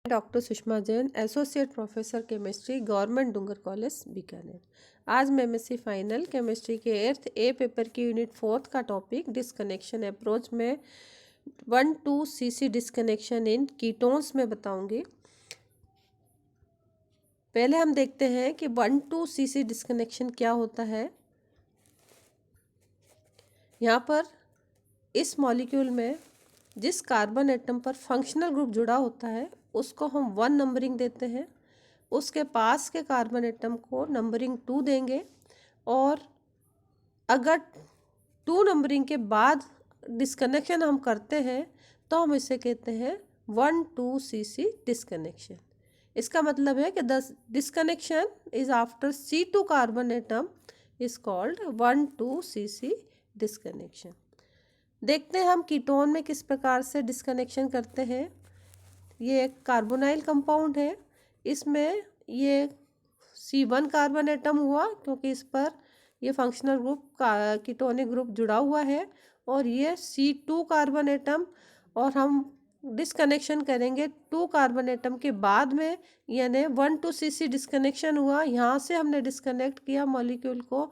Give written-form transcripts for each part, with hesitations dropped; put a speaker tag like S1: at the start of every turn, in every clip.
S1: Doctor Sushma Jain, associate professor chemistry, government Dungar college Bikaner. आज मैं MSc final chemistry के 8th ए paper की यूनिट 4 का टॉपिक डिस्कनेक्शन अप्रोच में 1,2 cc डिस्कनेक्शन इन कीटोन्स में बताऊंगी। पहले हम देखते हैं कि 1,2 cc डिस्कनेक्शन क्या होता है। यहाँ पर इस मॉलिक्यूल में जिस कार्बन एटम पर फंक्शनल ग्रुप जुड़ा होता है उसको हम 1 नंबरिंग देते हैं, उसके पास के कार्बन एटम को नंबरिंग 2 देंगे, और अगर 2 नंबरिंग के बाद डिस्कनेक्शन हम करते हैं तो हम इसे कहते हैं 1,2 cc डिस्कनेक्शन। इसका मतलब है कि the disconnection is after C2 carbon atom is called 1,2 cc disconnection. देखते हैं हम कीटोन में किस प्रकार से डिस्कनेक्शन करते हैं। ये एक कार्बोनाइल कंपाउंड है, इसमें ये C1 कार्बन एटम हुआ क्योंकि इस पर ये फंक्शनल ग्रुप का कीटोनिक ग्रुप जुड़ा हुआ है, और ये C2 कार्बन एटम, और हम डिस्कनेक्शन करेंगे 2 कार्बन एटम के बाद में, यानी 1,2 cc डिस्कनेक्शन हुआ। यहाँ से हमने डिस्कनेक्ट किया मॉलिक्यूल को,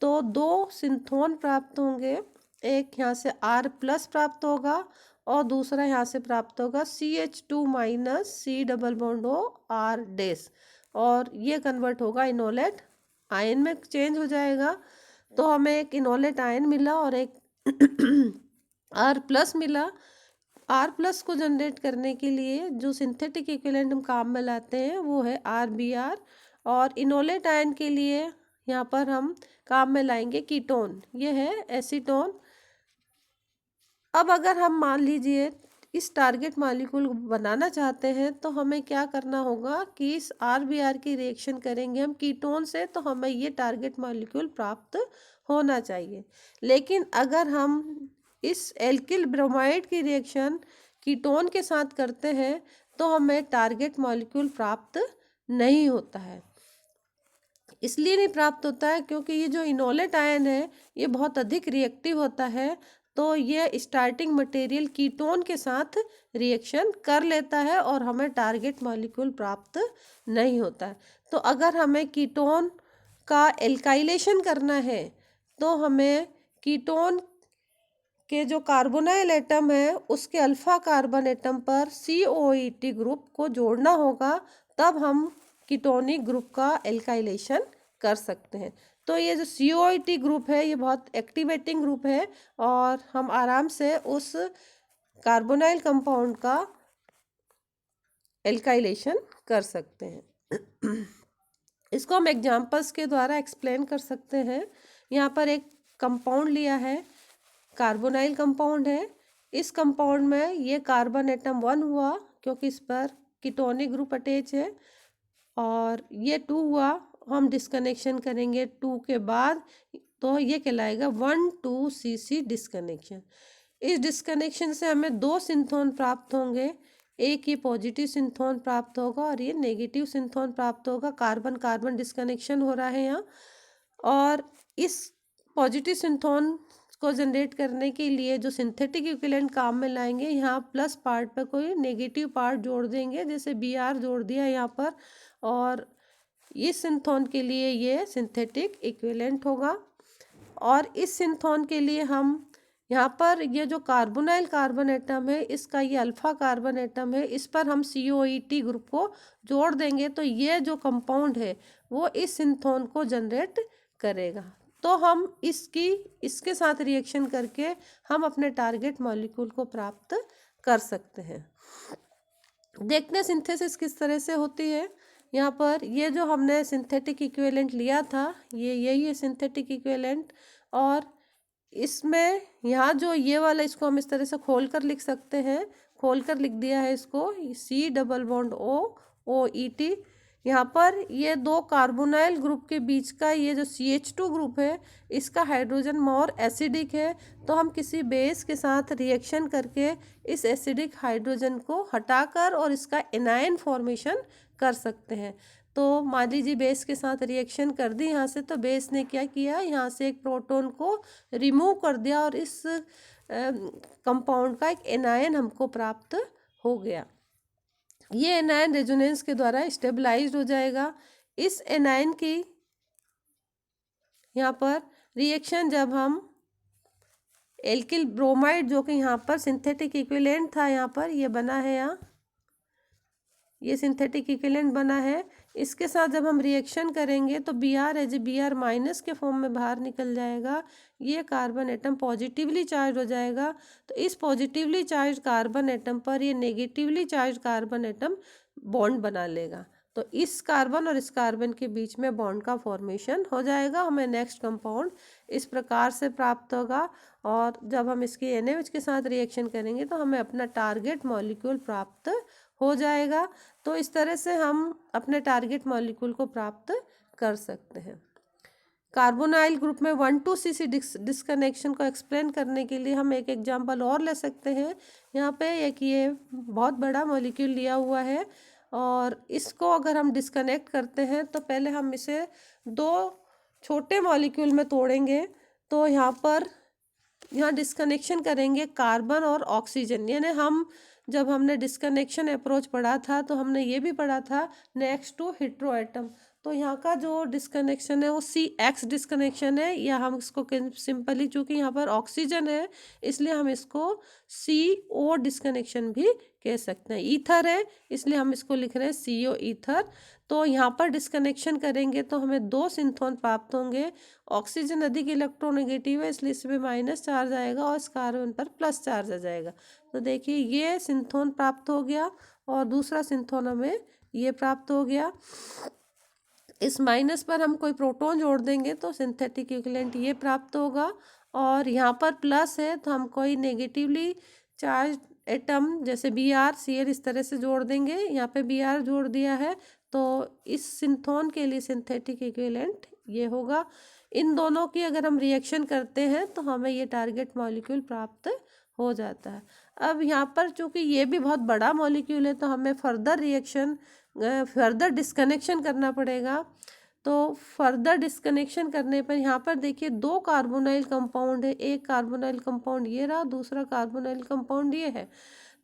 S1: तो 2 सिंथोन प्राप्त होंगे। एक यहाँ से R+ प्राप्त होगा और दूसरा यहाँ से प्राप्त होगा CH2- C double bond O R-, और ये कन्वर्ट होगा इनोलेट आयन में चेंज हो जाएगा। तो हमें एक इनोलेट आयन मिला और एक R+ मिला। R+ को जनरेट करने के लिए जो सिंथेटिक इक्विवेलेंट हम काम में लाते हैं वो है RBr, और इनोलेट आयन के लिए यहाँ पर हम काम में लाएंगे कीटोन, ये है एसीटोन। अब अगर हम मान लीजिए इस टारगेट मॉलिक्यूल बनाना चाहते हैं तो हमें क्या करना होगा कि इस RBr की रिएक्शन करेंगे हम कीटोन से, तो हमें ये टारगेट मॉलिक्यूल प्राप्त होना चाहिए। लेकिन अगर हम इस एल्किल ब्रोमाइड की रिएक्शन कीटोन के साथ करते हैं तो हमें टारगेट मॉलिक्यूल प्राप्त नहीं होता है। इसलिए नहीं प्राप्त होता है क्योंकि ये जो इनोलेट आयन है ये बहुत अधिक रिएक्टिव होता है, तो ये स्टार्टिंग मटेरियल कीटोन के साथ रिएक्शन कर लेता है और हमें टारगेट मॉलिक्यूल प्राप्त नहीं होता है। तो अगर हमें कीटोन का एल्काइलेशन करना है तो हमें कीटोन के जो कार्बोनाइल एटम है उसके अल्फा कार्बन एटम पर COET ग्रुप को जोड़ना होगा, तब हम कीटोनिक ग्रुप का एल्काइलेशन कर सकते हैं। तो ये जो COET ग्रुप है ये बहुत एक्टिवेटिंग ग्रुप है और हम आराम से उस कार्बोनाइल कंपाउंड का एल्काइलेशन कर सकते हैं। इसको हम एग्जांपल्स के द्वारा एक्सप्लेन कर सकते हैं। यहाँ पर एक कंपाउंड लिया है, कार्बोनाइल कंपाउंड है। इस कंपाउंड में ये कार्बन एटम 1 हुआ क्योंकि इस पर कीटोनिक ग्रुप अटैच है, और ये 2 हुआ, हम डिस्कनेक्शन करेंगे 2 के बाद, तो ये कहलाएगा 1,2 cc डिस्कनेक्शन। इस डिस्कनेक्शन से हमें 2 सिंथोन प्राप्त होंगे, एक ये पॉजिटिव सिंथोन प्राप्त होगा और ये नेगेटिव सिंथोन प्राप्त होगा। कार्बन कार्बन डिस्कनेक्शन हो रहा है यहाँ, और इस पॉजिटिव सिंथोन को जनरेट करने के लिए जो सिंथेटिक इक्विवेलेंट काम में लाएंगे, यहाँ प्लस पार्ट पर कोई नेगेटिव पार्ट जोड़ देंगे, जैसे Br जोड़ दिया यहाँ पर, और इस सिंथोन के लिए ये सिंथेटिक इक्विवेलेंट होगा। और इस सिंथोन के लिए हम यहाँ पर ये जो कार्बोनाइल कार्बन एटम है इसका ये अल्फा कार्बन एटम है, इस पर हम COET ग्रुप को जोड़ देंगे, तो ये जो कंपाउंड है वो इस सिंथोन को जनरेट करेगा। तो हम इसके साथ रिएक्शन करके हम अपने टारगेट मॉलिक्यूल को प्राप्त कर सकते हैं। देखते हैं सिंथेसिस किस तरह से होती है। यहाँ पर ये जो हमने सिंथेटिक इक्विवेलेंट लिया था यही है सिंथेटिक इक्विवेलेंट, और इसमें यहाँ जो ये वाला, इसको हम इस तरह से खोल कर लिख सकते हैं, खोल कर लिख दिया है इसको C double bond O OET। यहाँ पर ये 2 कार्बोनाइल ग्रुप के बीच का ये जो CH2 ग्रुप है इसका हाइड्रोजन मोर एसिडिक है, तो हम किसी बेस के साथ रिएक्शन करके इस एसिडिक हाइड्रोजन को हटाकर और इसका एनायन फॉर्मेशन कर सकते हैं। तो मान लीजिए बेस के साथ रिएक्शन कर दी यहाँ से, तो बेस ने क्या किया, यहाँ से एक प्रोटॉन को रिमूव कर दिया और इस कंपाउंड का एक एनायन हमको प्राप्त हो गया। ये एनायन रेजोनेंस के द्वारा स्टेबलाइज्ड हो जाएगा। इस एनायन की यहाँ पर रिएक्शन जब हम एल्किल ब्रोमाइड, जो कि यहाँ पर सिंथेटिक इक्विवेलेंट था, यहाँ पर ये बना है, यहाँ ये सिंथेटिक इक्विवेलेंट बना है, इसके साथ जब हम रिएक्शन करेंगे तो Br as A Br minus के फॉर्म में बाहर निकल जाएगा। ये कार्बन एटम पॉजिटिवली चार्ज हो जाएगा। तो इस पॉजिटिवली चार्ज कार्बन एटम पर ये negatively charge carbon atom bond बना लेगा। तो इस कार्बन और इस कार्बन के बीच में बॉन्ड का फॉर्मेशन हो जाएगा। हमें नेक्स्ट कंपाउंड इस प्रकार से प्राप्त होगा। और जब हम इसकी NaOH के साथ रिएक्शन करेंगे तो हमें अपना टारगेट मॉलिक्यूल प्राप्त हो जाएगा। तो इस तरह से हम अपने टारगेट मॉलिक्यूल को प्राप्त कर सकते हैं। कार्बोनाइल ग्रुप में 1,2,C डिस्कनेक्शन को एक्सप्लेन करने के लिए हम एक एग्जांपल और ले सकते हैं। यहाँ पे एक ये बहुत बड़ा मॉलिक्यूल लिया हुआ है और इसको अगर हम डिस्कनेक्ट करते हैं तो पहले हम इसे दो छोटे मॉलिक्यूल में तोड़ेंगे। तो यहाँ डिस्कनेक्शन करेंगे कार्बन और ऑक्सीजन, यानी जब हमने डिस्कनेक्शन अप्रोच पढ़ा था तो हमने ये भी पढ़ा था नेक्स्ट टू हेटेरो एटम। तो यहाँ का जो डिस्कनेक्शन है वो CX डिस्कनेक्शन है, या हम इसको सिंपली, चूँकि यहाँ पर ऑक्सीजन है इसलिए हम इसको CO डिस्कनेक्शन भी कह सकते हैं। ईथर है इसलिए हम इसको लिख रहे हैं CO ईथर। तो यहाँ पर डिस्कनेक्शन करेंगे तो हमें 2 सिंथोन प्राप्त होंगे। ऑक्सीजन अधिक इलेक्ट्रोनेगेटिव है इसलिए इसमें माइनस चार्ज आएगा और इस कार्बन पर प्लस चार्ज आ जाएगा। तो देखिए ये सिंथोन प्राप्त हो गया और दूसरा सिंथोन हमें ये प्राप्त हो गया। इस माइनस पर हम कोई प्रोटॉन जोड़ देंगे तो सिंथेटिक इक्विवेलेंट ये प्राप्त होगा। और यहाँ पर प्लस है तो हम कोई नेगेटिवली चार्ज एटम जैसे BrCl इस तरह से जोड़ देंगे। यहाँ पे Br जोड़ दिया है तो इस सिंथोन के लिए सिंथेटिक इक्विवेलेंट ये होगा। इन दोनों की अगर हम रिएक्शन करते हैं तो हमें ये टारगेट मॉलिक्यूल प्राप्त हो जाता है। अब यहाँ पर चूँकि ये भी बहुत बड़ा मॉलिक्यूल है तो हमें फर्दर डिस्कनेक्शन करना पड़ेगा। तो फर्दर डिस्कनेक्शन करने पर यहाँ पर देखिए 2 कार्बोनाइल कंपाउंड है। एक कार्बोनाइल कंपाउंड ये रहा, दूसरा कार्बोनाइल कंपाउंड ये है।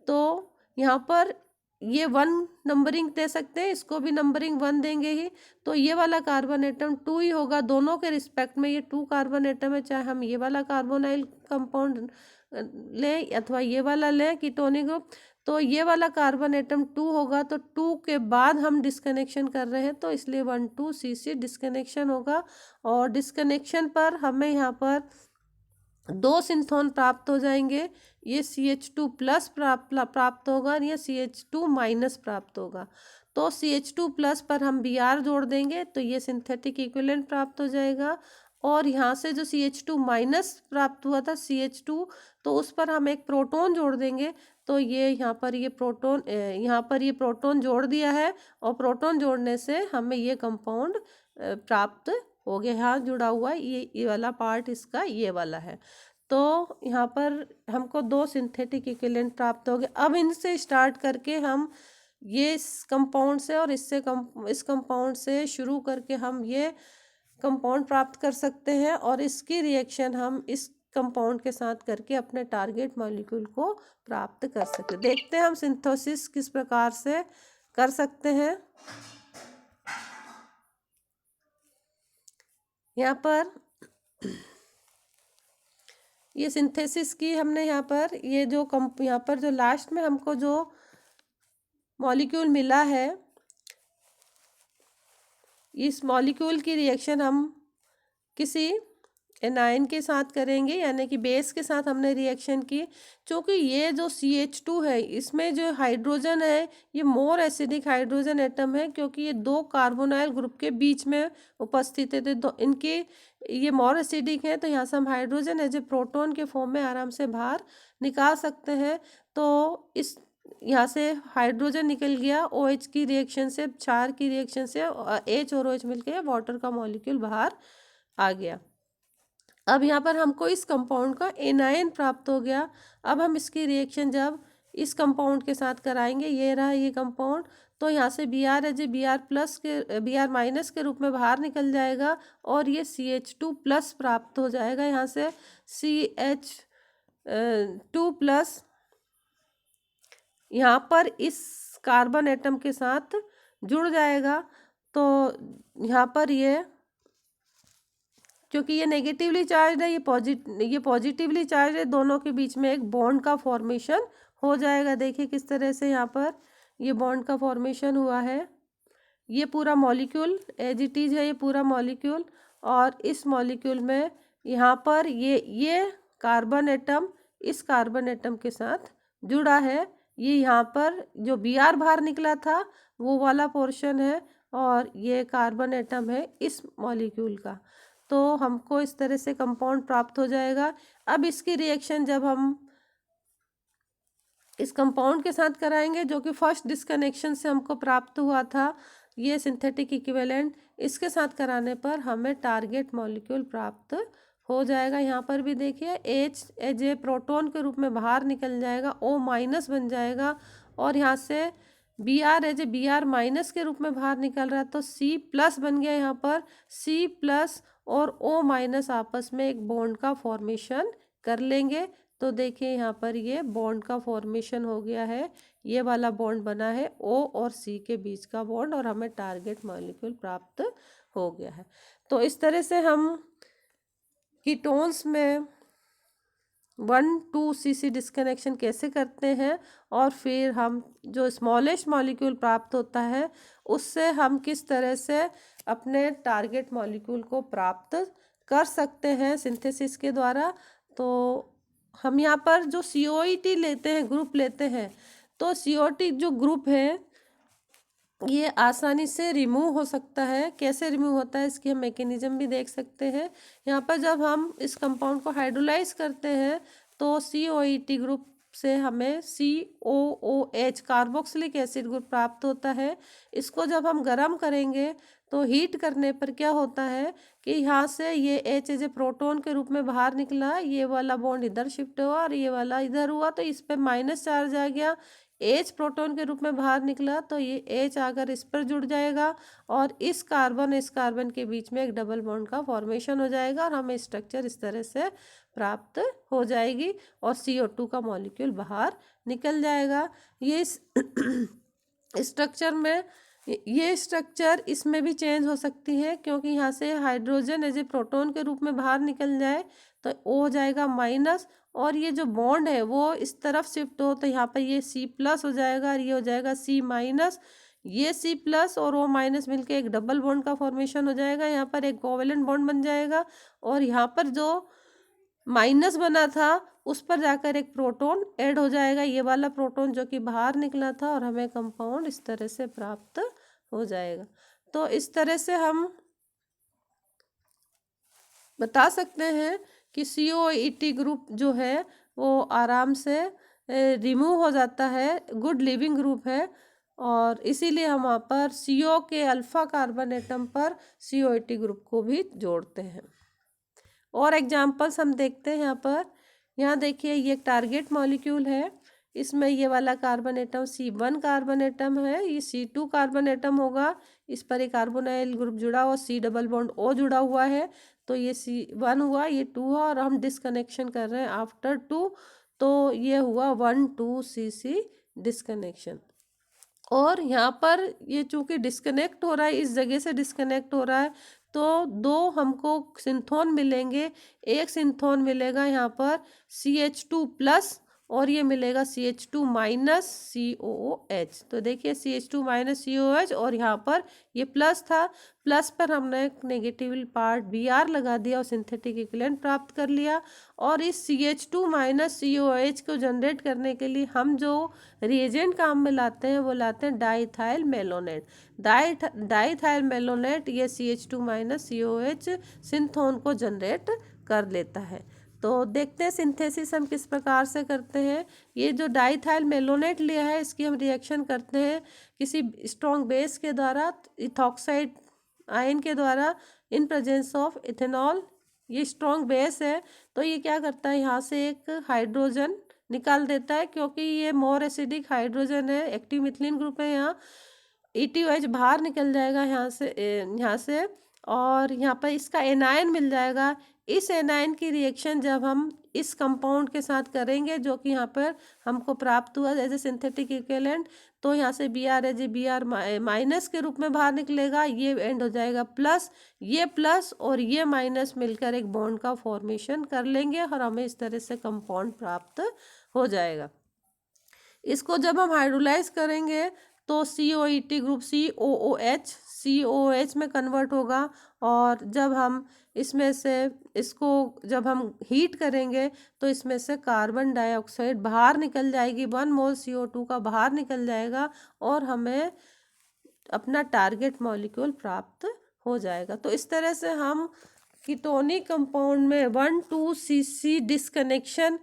S1: तो यहाँ पर ये 1 नंबरिंग दे सकते हैं, इसको भी नंबरिंग 1 देंगे ही। तो ये वाला कार्बन एटम 2 ही होगा, दोनों के रिस्पेक्ट में ये 2 कार्बन एटम है। चाहे हम ये वाला कार्बोनाइल कंपाउंड लें अथवा ये वाला लें कीटोनिक ग्रुप, तो ये वाला कार्बन एटम 2 होगा। तो 2 के बाद हम डिस्कनेक्शन कर रहे हैं तो इसलिए 1,2,C डिस्कनेक्शन होगा। और डिस्कनेक्शन पर हमें यहाँ पर 2 सिंथोन प्राप्त हो जाएंगे। ये CH2 प्लस प्राप्त होगा और ये CH2 माइनस प्राप्त होगा। तो CH2 प्लस पर हम Br जोड़ देंगे तो ये सिंथेटिक इक्विवेलेंट प्राप्त हो जाएगा। और यहाँ से जो CH2 माइनस प्राप्त हुआ था CH2, तो उस पर हम एक प्रोटॉन जोड़ देंगे। तो ये यहाँ पर ये प्रोटॉन जोड़ दिया है और प्रोटॉन जोड़ने से हमें ये कंपाउंड प्राप्त हो गया। यहाँ जुड़ा हुआ ये वाला पार्ट इसका ये वाला है। तो यहाँ पर हमको 2 सिंथेटिक इक्विवेलेंट प्राप्त हो गए। अब इनसे स्टार्ट करके हम ये इस कंपाउंड से और इस कंपाउंड से शुरू करके हम ये कंपाउंड प्राप्त कर सकते हैं और इसकी रिएक्शन हम इस कंपाउंड के साथ करके अपने टारगेट मॉलिक्यूल को प्राप्त कर सकते हैं। देखते हैं हम सिंथेसिस किस प्रकार से कर सकते हैं। यहाँ पर ये सिंथेसिस की हमने यहाँ पर जो लास्ट में हमको जो मॉलिक्यूल मिला है, इस मॉलिक्यूल की रिएक्शन हम किसी एनायन के साथ करेंगे, यानी कि बेस के साथ हमने रिएक्शन की। क्योंकि ये जो CH2 है इसमें जो हाइड्रोजन है ये मोर एसिडिक हाइड्रोजन एटम है, क्योंकि ये 2 कार्बोनाइल ग्रुप के बीच में उपस्थित है। तो इनके ये मोर एसिडिक है तो यहाँ से हम हाइड्रोजन एज ए प्रोटॉन के फॉर्म में आराम से बाहर निकाल सकते हैं। तो इस यहाँ से हाइड्रोजन निकल गया OH की रिएक्शन से, क्षार की रिएक्शन से H और OH मिलकर वाटर का मॉलिक्यूल बाहर आ गया। अब यहाँ पर हमको इस कंपाउंड का एनायन प्राप्त हो गया। अब हम इसकी रिएक्शन जब इस कंपाउंड के साथ कराएंगे, ये रहा ये कंपाउंड, तो यहाँ से Br as A Br minus के रूप में बाहर निकल जाएगा और ये CH2 प्लस प्राप्त हो जाएगा। यहाँ से CH2 प्लस, यहाँ पर इस कार्बन एटम के साथ जुड़ जाएगा। तो यहाँ पर ये, क्योंकि ये नेगेटिवली चार्ज है, ये पॉजिटिवली चार्ज है, दोनों के बीच में एक बॉन्ड का फॉर्मेशन हो जाएगा। देखिए किस तरह से यहाँ पर ये बॉन्ड का फॉर्मेशन हुआ है। ये पूरा मॉलिक्यूल एज इट इज है, ये पूरा मॉलिक्यूल, और इस मॉलिक्यूल में यहाँ पर ये कार्बन एटम इस कार्बन एटम के साथ जुड़ा है। ये यहाँ पर जो Br बाहर निकला था वो वाला पोर्शन है, और ये कार्बन एटम है इस मॉलिक्यूल का। तो हमको इस तरह से कंपाउंड प्राप्त हो जाएगा। अब इसकी रिएक्शन जब हम इस कंपाउंड के साथ कराएंगे, जो कि फर्स्ट डिस्कनेक्शन से हमको प्राप्त हुआ था, ये सिंथेटिक इक्विवेलेंट, इसके साथ कराने पर हमें टारगेट मॉलिक्यूल प्राप्त हो जाएगा। यहाँ पर भी देखिए H एज ए प्रोटॉन के रूप में बाहर निकल जाएगा, O माइनस बन जाएगा, और यहाँ से Br as A Br minus के रूप में बाहर निकल रहा है, तो C प्लस बन गया। यहाँ पर C प्लस और O माइनस आपस में एक बॉन्ड का फॉर्मेशन कर लेंगे। तो देखिए यहाँ पर ये बॉन्ड का फॉर्मेशन हो गया है, ये वाला बॉन्ड बना है O और C के बीच का बॉन्ड, और हमें टारगेट मॉलिक्यूल प्राप्त हो गया है। तो इस तरह से हम कीटोन्स में 1,2 डिस्कनेक्शन कैसे करते हैं, और फिर हम जो स्मॉलेस्ट मॉलिक्यूल प्राप्त होता है उससे हम किस तरह से अपने टारगेट मॉलिक्यूल को प्राप्त कर सकते हैं सिंथेसिस के द्वारा। तो हम यहाँ पर जो COET लेते हैं, ग्रुप लेते हैं, तो COT जो ग्रुप है ये आसानी से रिमूव हो सकता है। कैसे रिमूव होता है इसकी हम मैकेनिज्म भी देख सकते हैं। यहाँ पर जब हम इस कंपाउंड को हाइड्रोलाइज करते हैं तो COET ग्रुप से हमें COOH कार्बोक्सिलिक एसिड ग्रुप प्राप्त होता है। इसको जब हम गर्म करेंगे तो हीट करने पर क्या होता है कि यहाँ से ये H एज ए प्रोटॉन के रूप में बाहर निकला, ये वाला बॉन्ड इधर शिफ्ट हुआ और ये वाला इधर हुआ, तो इस पर माइनस चार्ज आ गया। H प्रोटॉन के रूप में बाहर निकला, तो ये H आकर इस पर जुड़ जाएगा, और इस कार्बन के बीच में एक डबल बॉन्ड का फॉर्मेशन हो जाएगा, और हमें स्ट्रक्चर इस तरह से प्राप्त हो जाएगी, और CO2 का मॉलिक्यूल बाहर निकल जाएगा। ये स्ट्रक्चर में, ये स्ट्रक्चर इसमें भी चेंज हो सकती है, क्योंकि यहाँ से हाइड्रोजन एज ए प्रोटॉन के रूप में बाहर निकल जाए तो O हो जाएगा माइनस, और ये जो बॉन्ड है वो इस तरफ शिफ्ट हो तो यहाँ पर ये C प्लस हो जाएगा, और ये हो जाएगा C माइनस। ये C प्लस और O माइनस मिलके एक डबल बॉन्ड का फॉर्मेशन हो जाएगा, यहाँ पर एक कोवेलेंट बॉन्ड बन जाएगा, और यहाँ पर जो माइनस बना था उस पर जाकर एक प्रोटॉन ऐड हो जाएगा, ये वाला प्रोटॉन जो कि बाहर निकला था, और हमें कंपाउंड इस तरह से प्राप्त हो जाएगा। तो इस तरह से हम बता सकते हैं कि COET ग्रुप जो है वो आराम से रिमूव हो जाता है, गुड लिविंग ग्रुप है, और इसीलिए हम वहाँ पर CO के अल्फा कार्बन एटम पर COET ग्रुप को भी जोड़ते हैं। और एग्जांपल्स हम देखते हैं यहाँ देखिए ये एक टारगेट मॉलिक्यूल है, इसमें ये वाला carbon atom C1 carbon atom है, ये C2 कार्बन एटम होगा, इस पर एक कार्बोनाइल ग्रुप जुड़ा हुआ, C डबल बॉन्ड O जुड़ा हुआ है, तो ये C1 हुआ, ये 2 हुआ, और हम डिस्कनेक्शन कर रहे हैं आफ्टर 2, तो ये हुआ 1,2 डिस्कनेक्शन। और यहाँ पर ये चूँकि डिस्कनेक्ट हो रहा है, इस जगह से डिस्कनेक्ट हो रहा है, तो दो हमको सिंथोन मिलेंगे। एक सिंथोन मिलेगा यहाँ पर CH2 प्लस, और ये मिलेगा CH2 माइनस COOH। तो देखिए CH2 माइनस COOH, और यहाँ पर ये प्लस था, प्लस पर हमने एक नेगेटिव पार्ट Br लगा दिया और सिंथेटिक इक्विवेलेंट प्राप्त कर लिया। और इस CH2 माइनस COOH को जनरेट करने के लिए हम जो रिएजेंट काम में लाते हैं वो लाते हैं डाइथाइल मेलोनेट। डाइथाइल मेलोनेट ये CH2 माइनस COOH सिंथोन को जनरेट कर लेता है। तो देखते हैं सिंथेसिस हम किस प्रकार से करते हैं। ये जो डाइथाइल मेलोनेट लिया है इसकी हम रिएक्शन करते हैं किसी स्ट्रॉन्ग बेस के द्वारा, इथॉक्साइड आयन के द्वारा, इन प्रेजेंस ऑफ इथेनॉल। ये स्ट्रॉन्ग बेस है, तो ये क्या करता है, यहाँ से एक हाइड्रोजन निकाल देता है, क्योंकि ये मोर एसिडिक हाइड्रोजन है, एक्टिव मिथिलीन ग्रुप है, यहाँ ETOH बाहर निकल जाएगा यहाँ से और यहाँ पर इसका एनायन मिल जाएगा। इस एनायन की रिएक्शन जब हम इस कंपाउंड के साथ करेंगे जो कि यहाँ पर हमको प्राप्त हुआ एज ए सिंथेटिक इक्विवेलेंट, तो यहाँ से B R as A B R minus के रूप में बाहर निकलेगा, ये एंड हो जाएगा प्लस, ये प्लस और ये माइनस मिलकर एक बॉन्ड का फॉर्मेशन कर लेंगे और हमें इस तरह से कंपाउंड प्राप्त हो जाएगा। इसको जब हम हाइड्रोलाइज करेंगे तो COET ग्रुप COOH में कन्वर्ट होगा, और जब हम इसमें से इसको जब हम हीट करेंगे तो इसमें से कार्बन डाइऑक्साइड बाहर निकल जाएगी, 1 मोल CO2 का बाहर निकल जाएगा और हमें अपना टारगेट मॉलिक्यूल प्राप्त हो जाएगा। तो इस तरह से हम कीटोनिक कंपाउंड में 1,2 डिस्कनेक्शन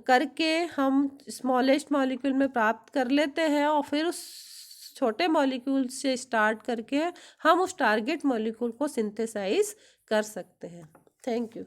S1: करके हम स्मॉलेस्ट मॉलिक्यूल में प्राप्त कर लेते हैं, और फिर उस छोटे मॉलिक्यूल से स्टार्ट करके हम उस टारगेट मॉलिक्यूल को सिंथेसाइज कर सकते हैं। Thank you.